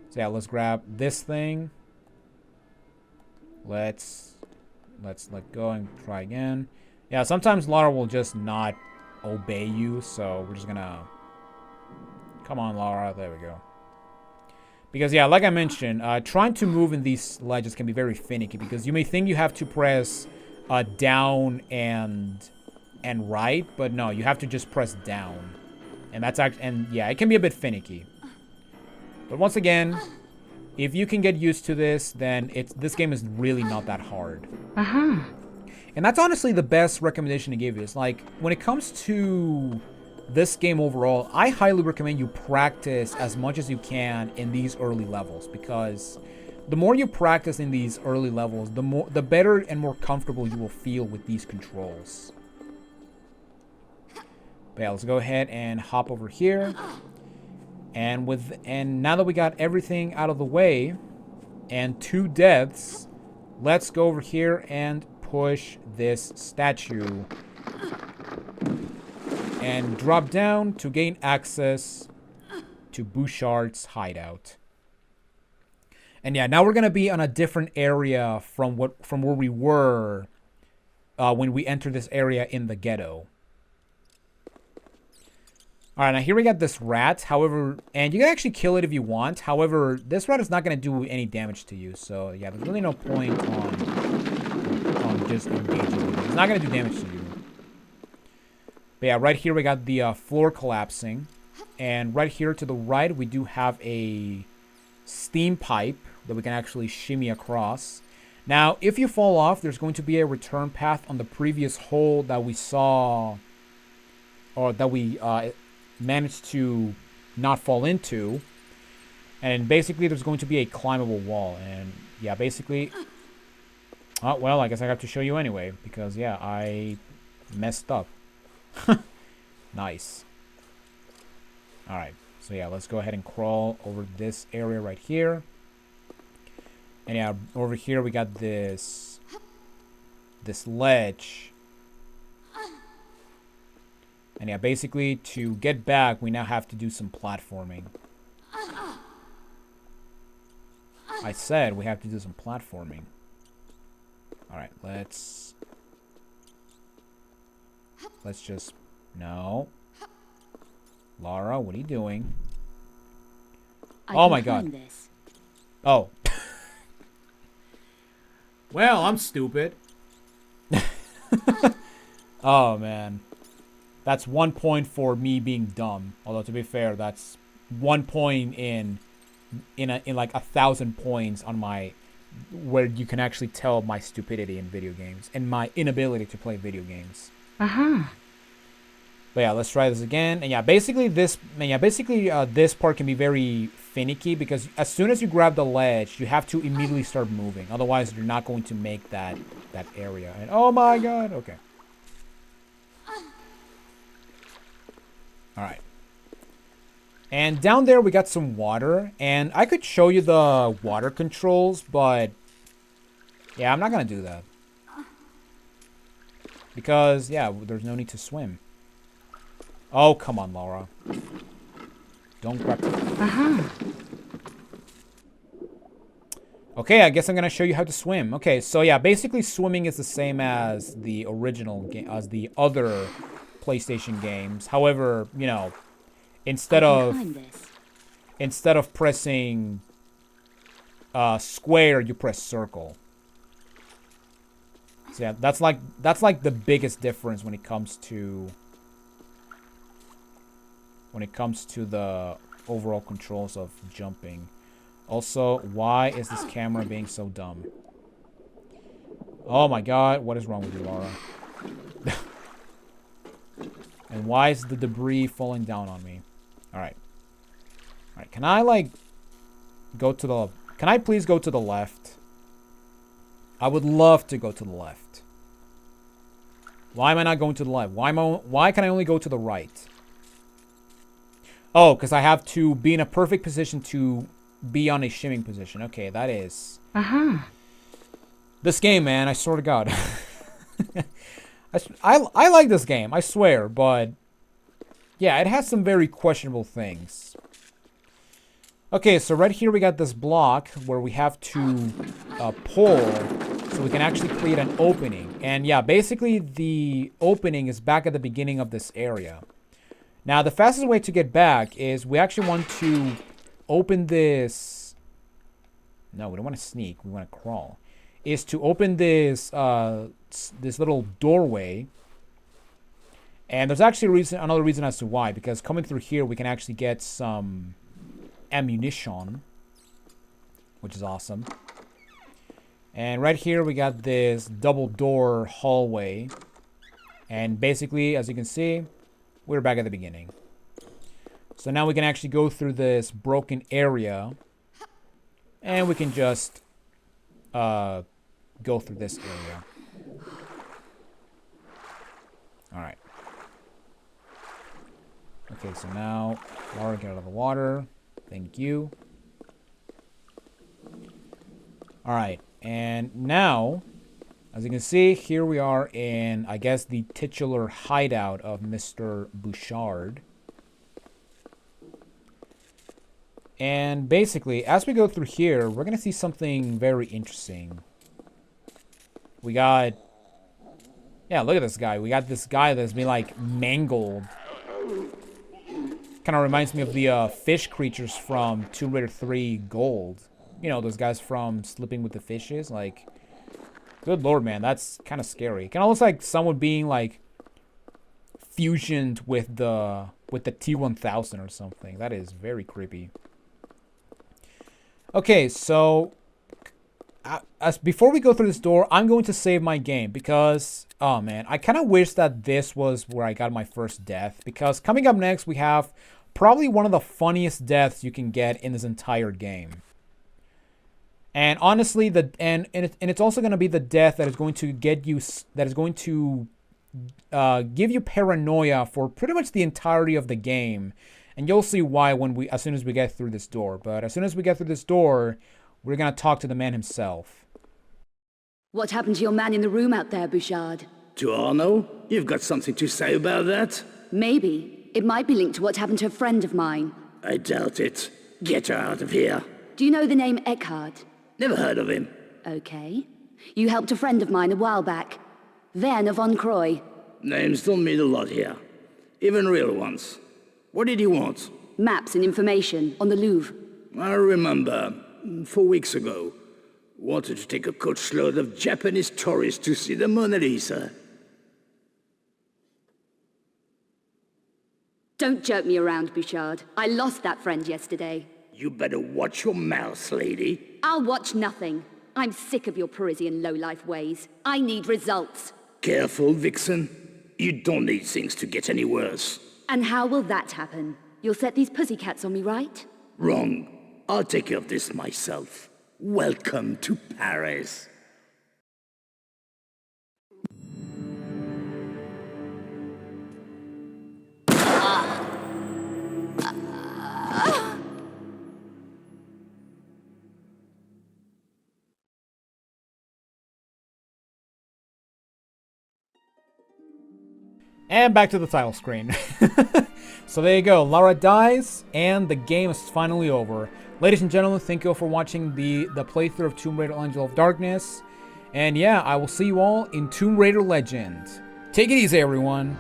So yeah, let's grab this thing. Let's let go and try again. Yeah, sometimes Laura will just not obey you, so we're just gonna... Come on, Laura. There we go. Because yeah, like I mentioned, trying to move in these ledges can be very finicky because you may think you have to press down and right, but no, you have to just press down. And that's actually, and yeah, it can be a bit finicky. But once again, if you can get used to this, then this game is really not that hard. And that's honestly the best recommendation to give you. It's like, when it comes to this game overall, I highly recommend you practice as much as you can in these early levels, because the more you practice in these early levels, the better and more comfortable you will feel with these controls. But yeah, let's go ahead and hop over here. And now that we got everything out of the way and 2 deaths, let's go over here and push this statue and drop down to gain access to Bouchard's hideout. And yeah, now we're gonna be on a different area from where we were when we entered this area in the ghetto. Alright, now here we got this rat, however, and you can actually kill it if you want. However, this rat is not going to do any damage to you, so yeah, there's really no point on just engaging with it. It's not going to do damage to you. But yeah, right here we got the floor collapsing, and right here to the right we do have a steam pipe that we can actually shimmy across. Now, if you fall off, there's going to be a return path on the previous hole that we saw, or that we managed to not fall into, and basically there's going to be a climbable wall. And yeah, basically, well, I guess I have to show you anyway, because yeah, I messed up. Nice. Alright, so yeah, let's go ahead and crawl over this area right here. And yeah, over here we got this ledge. And yeah, basically to get back, we now have to do some platforming. I said we have to do some platforming. Alright, let's just... No. Laura, what are you doing? Oh my god. Oh. Well, I'm stupid. Oh, man. That's 1 point for me being dumb. Although, to be fair, that's 1 point in like 1,000 points on my... where you can actually tell my stupidity in video games. And my inability to play video games. But yeah, let's try this again. And yeah, basically this part can be very finicky because as soon as you grab the ledge, you have to immediately start moving. Otherwise, you're not going to make that area. And oh my god, okay. All right. And down there we got some water, and I could show you the water controls, but yeah, I'm not gonna do that. Because yeah, there's no need to swim. Oh, come on, Laura. Don't grab... Okay, I guess I'm gonna show you how to swim. Okay, so yeah, basically swimming is the same as the original game, as the other PlayStation games. However, you know, instead of pressing square, you press circle. So yeah, that's like the biggest difference when it comes to the overall controls of jumping. Also, why is this camera being so dumb? Oh my god, what is wrong with you, Laura? And why is the debris falling down on me? Alright. Alright, can I, like, go to the... Can I please go to the left? I would love to go to the left. Why am I not going to the left? Why can I only go to the right? Oh, because I have to be in a perfect position to be on a shimming position. Okay, that is... This game, man, I swear to God. I like this game, I swear, but... Yeah, it has some very questionable things. Okay, so right here we got this block where we have to pull so we can actually create an opening. And yeah, basically the opening is back at the beginning of this area. Now, the fastest way to get back is we actually want to open this... No, we don't want to sneak. We want to crawl. Is to open this this little doorway. And there's actually another reason as to why. Because coming through here, we can actually get some ammunition. Which is awesome. And right here, we got this double door hallway. And basically, as you can see... We're back at the beginning. So now we can actually go through this broken area. And we can just go through this area. Alright. Okay, so now Laura, get out of the water. Thank you. Alright, and now... As you can see, here we are in, I guess, the titular hideout of Mr. Bouchard. And basically, as we go through here, we're going to see something very interesting. We got... Yeah, look at this guy. We got this guy that's been, like, mangled. Kind of reminds me of the fish creatures from Tomb Raider 3 Gold. You know, those guys from Sleeping with the Fishes, like... Good lord, man, that's kind of scary. Kind of looks like someone being like fusioned with the T-1000 or something. That is very creepy. Okay, so before we go through this door, I'm going to save my game because, oh man, I kind of wish that this was where I got my first death. Because coming up next, we have probably one of the funniest deaths you can get in this entire game. And honestly, and it's also going to be the death that is going to get you, that is going to give you paranoia for pretty much the entirety of the game. And you'll see why as soon as we get through this door. But as soon as we get through this door, we're going to talk to the man himself. What happened to your man in the room out there, Bouchard? To Arno? You've got something to say about that? Maybe. It might be linked to what happened to a friend of mine. I doubt it. Get her out of here. Do you know the name Aicard? Never heard of him. Okay. You helped a friend of mine a while back. Werner von Croy. Names don't mean a lot here. Even real ones. What did he want? Maps and information on the Louvre. I remember, 4 weeks ago, wanted to take a coachload of Japanese tourists to see the Mona Lisa. Don't jerk me around, Bouchard. I lost that friend yesterday. You better watch your mouth, lady. I'll watch nothing. I'm sick of your Parisian lowlife ways. I need results. Careful, Vixen. You don't need things to get any worse. And how will that happen? You'll set these pussycats on me, right? Wrong. I'll take care of this myself. Welcome to Paris. And back to the title screen. So there you go. Lara dies, and the game is finally over. Ladies and gentlemen, thank you all for watching the playthrough of Tomb Raider Angel of Darkness. And yeah, I will see you all in Tomb Raider Legend. Take it easy, everyone.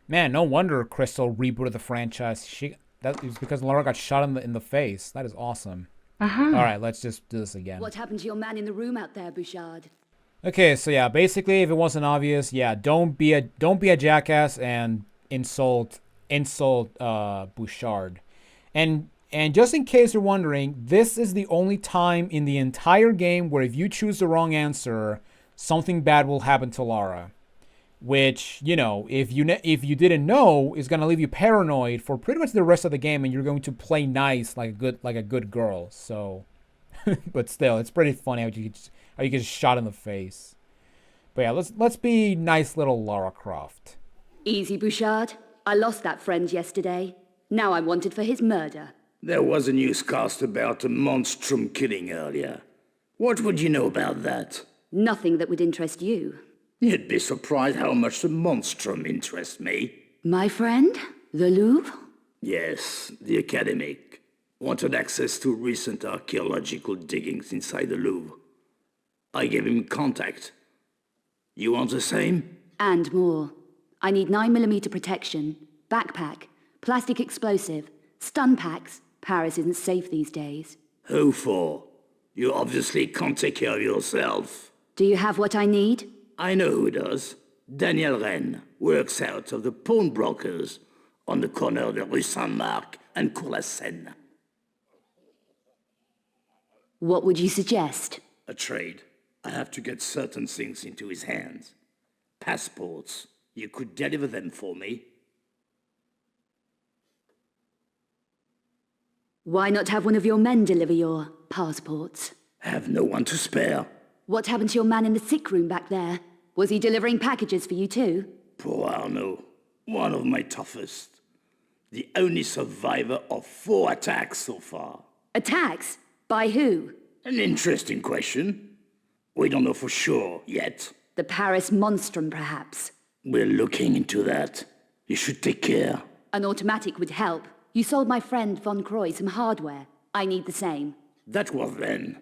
Man, no wonder Crystal rebooted the franchise. That is because Lara got shot in the face. That is awesome. All right, let's just do this again. What happened to your man in the room out there, Bouchard? Okay, so yeah, basically, if it wasn't obvious, yeah, don't be a jackass and insult Bouchard. And just in case you're wondering, this is the only time in the entire game where if you choose the wrong answer, something bad will happen to Lara. Which, you know, if you didn't know, is gonna leave you paranoid for pretty much the rest of the game, and you're going to play nice like a good girl. So, but still, it's pretty funny how you get shot in the face. But yeah, let's be nice little Lara Croft. Easy, Bouchard. I lost that friend yesterday. Now I'm wanted for his murder. There was a newscast about a monstrum killing earlier. What would you know about that? Nothing that would interest you. You'd be surprised how much the monstrum interests me. My friend? The Louvre? Yes, the academic. Wanted access to recent archaeological diggings inside the Louvre. I gave him contact. You want the same? And more. I need 9mm protection, backpack, plastic explosive, stun packs. Paris isn't safe these days. Who for? You obviously can't take care of yourself. Do you have what I need? I know who does. Daniel Rennes works out of the pawnbrokers on the corner of the Rue Saint-Marc and Cour la Seine. What would you suggest? A trade. I have to get certain things into his hands. Passports. You could deliver them for me. Why not have one of your men deliver your passports? Have no one to spare. What happened to your man in the sick room back there? Was he delivering packages for you too? Poor Arno. One of my toughest. The only survivor of 4 attacks so far. Attacks? By who? An interesting question. We don't know for sure yet. The Paris monstrum, perhaps. We're looking into that. You should take care. An automatic would help. You sold my friend Von Croy some hardware. I need the same. That was then.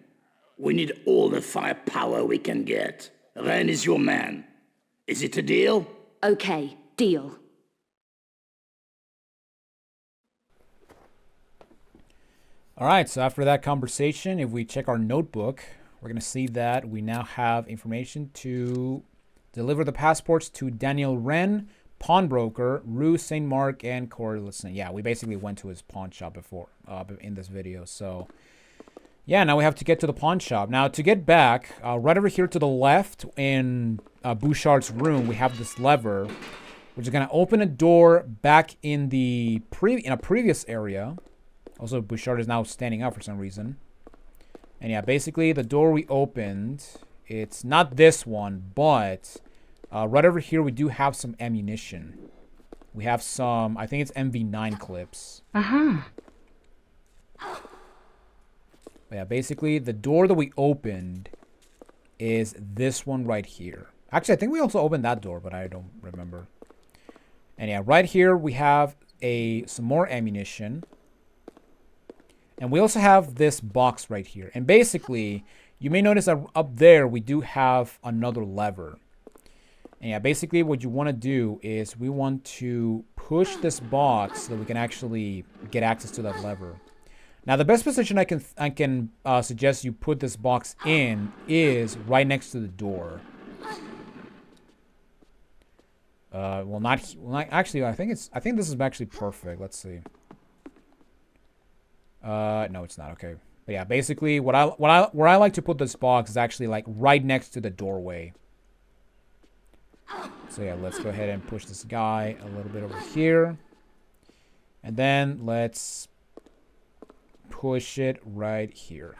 We need all the firepower we can get. Rennes is your man. Is it a deal? Okay, deal. Alright, so after that conversation, if we check our notebook, we're going to see that we now have information to deliver the passports to Daniel Rennes, pawnbroker, Rue Saint-Marc, and Cour la Seine. Yeah, we basically went to his pawn shop before in this video, so... Yeah, now we have to get to the pawn shop. Now, to get back, right over here to the left in Bouchard's room, we have this lever, which is going to open a door back in a previous area. Also, Bouchard is now standing up for some reason. And yeah, basically the door we opened, it's not this one, but right over here we do have some ammunition. We have some, I think it's MV9 clips. But yeah, basically the door that we opened is this one right here. Actually, I think we also opened that door, but I don't remember. And yeah, right here we have some more ammunition. And we also have this box right here. And basically, you may notice that up there we do have another lever. And yeah, basically what you want to do is we want to push this box so that we can actually get access to that lever. Now, the best position I can suggest you put this box in is right next to the door. Well, not actually. I think this is actually perfect. Let's see. No, it's not. Okay. But yeah, basically, where I like to put this box is actually like right next to the doorway. So yeah, let's go ahead and push this guy a little bit over here, and then let's push it right here.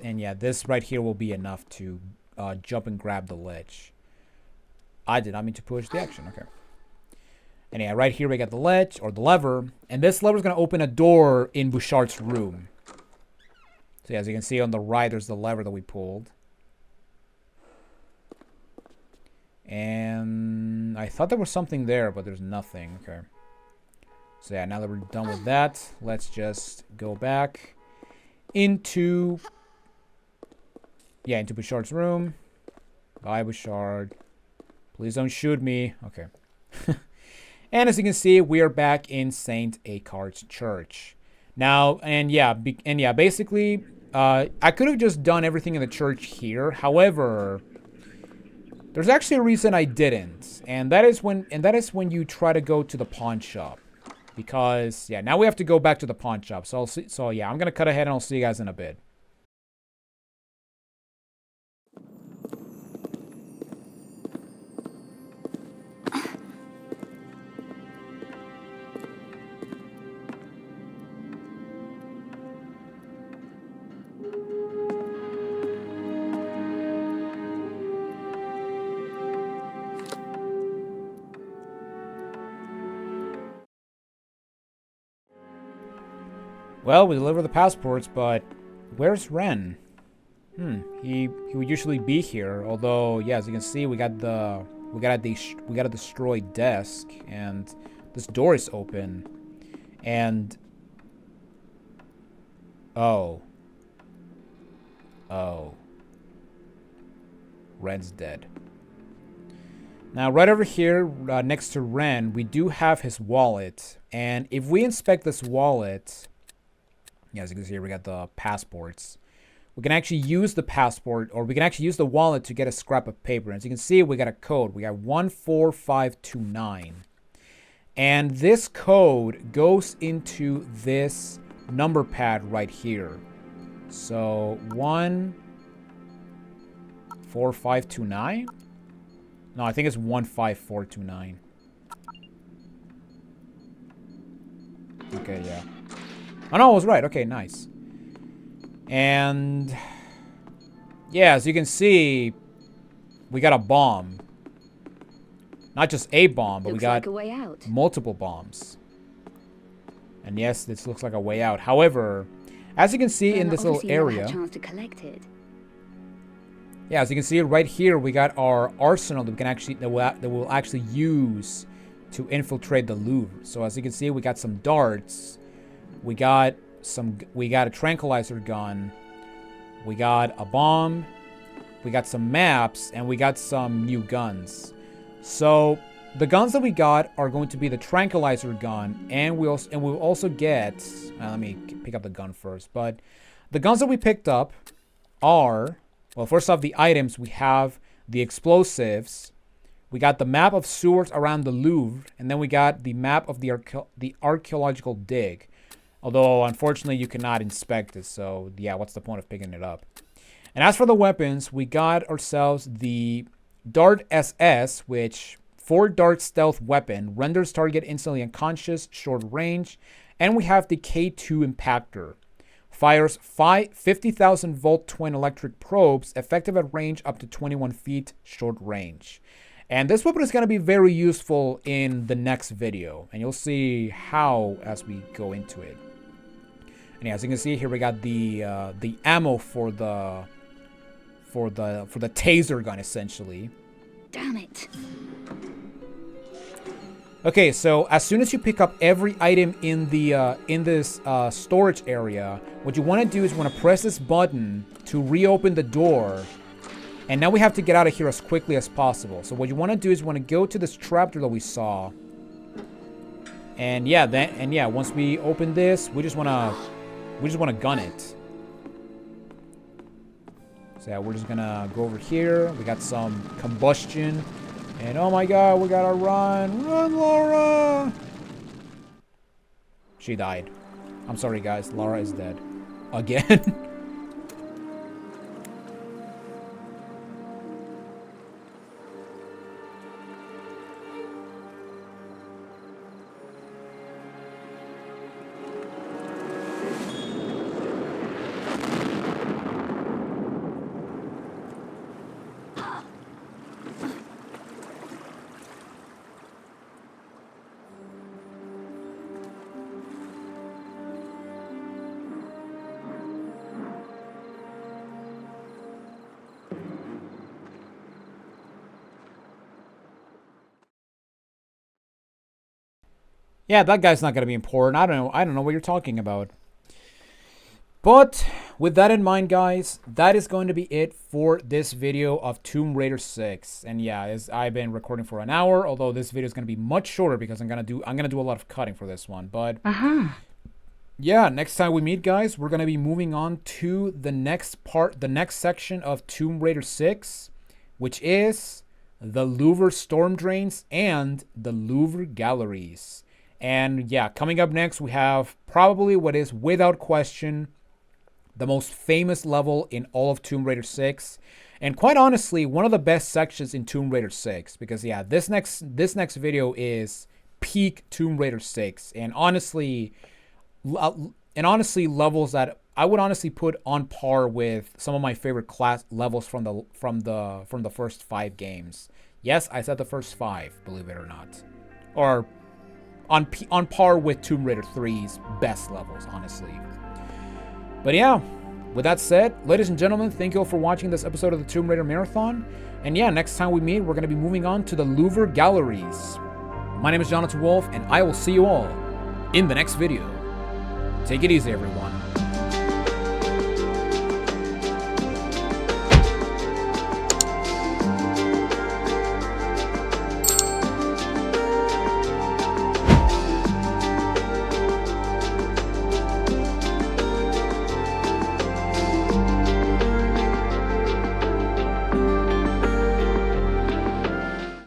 And yeah, this right here will be enough to jump and grab the ledge. I did not mean to push the action. Okay. And yeah, right here we got the ledge, or the lever. And this lever is going to open a door in Bouchard's room. So yeah, as you can see on the right, there's the lever that we pulled. And I thought there was something there, but there's nothing. Okay. So yeah, now that we're done with that, let's just go back into Bouchard's room. Bye, Bouchard. Please don't shoot me. Okay. And as you can see, we are back in Saint Aicard's church. Now, basically, I could have just done everything in the church here. However, there's actually a reason I didn't, and that is when you try to go to the pawn shop, because yeah, now we have to go back to the pawn shop. So yeah, I'm gonna cut ahead and I'll see you guys in a bit. Well, we deliver the passports, but where's Rennes? He would usually be here. Although, yeah, as you can see, we got a destroyed desk, and this door is open. And oh, Rennes dead. Now, right over here, next to Rennes, we do have his wallet, and if we inspect this wallet. Yeah, as you can see here, we got the passports. We can actually use the passport, or we can actually use the wallet to get a scrap of paper. As you can see, we got a code. We got 14529. And this code goes into this number pad right here. So, 14529? No, I think it's 15429. Okay, yeah. Oh, no, I was right. Okay, nice. And yeah, as you can see, we got a bomb. Not just a bomb, but we got a way out. Multiple bombs. And yes, this looks like a way out. However, as you can see in this little area, chance to collect it. Yeah, as you can see right here, we got our arsenal that we can actually that we'll actually use to infiltrate the Louvre. So as you can see, we got some darts. We got a tranquilizer gun, we got a bomb, we got some maps, and we got some new guns. So the guns that we got are going to be the tranquilizer gun, and we'll also get. Let me pick up the gun first. But the guns that we picked up are, well, first off, the items. We have the explosives. We got the map of sewers around the Louvre, and then we got the map of the archaeological dig. Although, unfortunately, you cannot inspect it, so yeah, what's the point of picking it up? And as for the weapons, we got ourselves the Dart SS, which 4-dart stealth weapon, renders target instantly unconscious, short range. And we have the K2 Impactor. Fires 50,000 volt twin electric probes, effective at range up to 21 feet, short range. And this weapon is going to be very useful in the next video, and you'll see how as we go into it. And yeah, as you can see here, we got the ammo for the taser gun, essentially. Damn it. Okay, so as soon as you pick up every item in the in this storage area, what you want to do is you want to press this button to reopen the door. And now we have to get out of here as quickly as possible. So what you want to do is you want to go to this trapdoor that we saw. And yeah, once we open this, we just want to gun it. So yeah, we're just gonna go over here. We got some combustion. And oh my god, we gotta run. Run, Laura! She died. I'm sorry, guys. Laura is dead. Again. Yeah, that guy's not going to be important. I don't know what you're talking about. But with that in mind, guys, that is going to be it for this video of Tomb Raider 6. And yeah, I've been recording for an hour, although this video is going to be much shorter because I'm going to do a lot of cutting for this one. But yeah, next time we meet, guys, we're going to be moving on to the next part, the next section of Tomb Raider 6, which is the Louvre storm drains and the Louvre galleries. And yeah, coming up next, we have probably what is, without question, the most famous level in all of Tomb Raider 6. And quite honestly, one of the best sections in Tomb Raider 6. Because yeah, this next video is peak Tomb Raider 6. And honestly, levels that I would honestly put on par with some of my favorite class levels from the first 5 games. Yes, I said the first 5, believe it or not. Or on par with Tomb Raider 3's best levels, honestly. But yeah, with that said, ladies and gentlemen, thank you all for watching this episode of the Tomb Raider Marathon. And yeah, next time we meet, we're going to be moving on to the Louvre Galleries. My name is Jonathan Wolf, and I will see you all in the next video. Take it easy, everyone.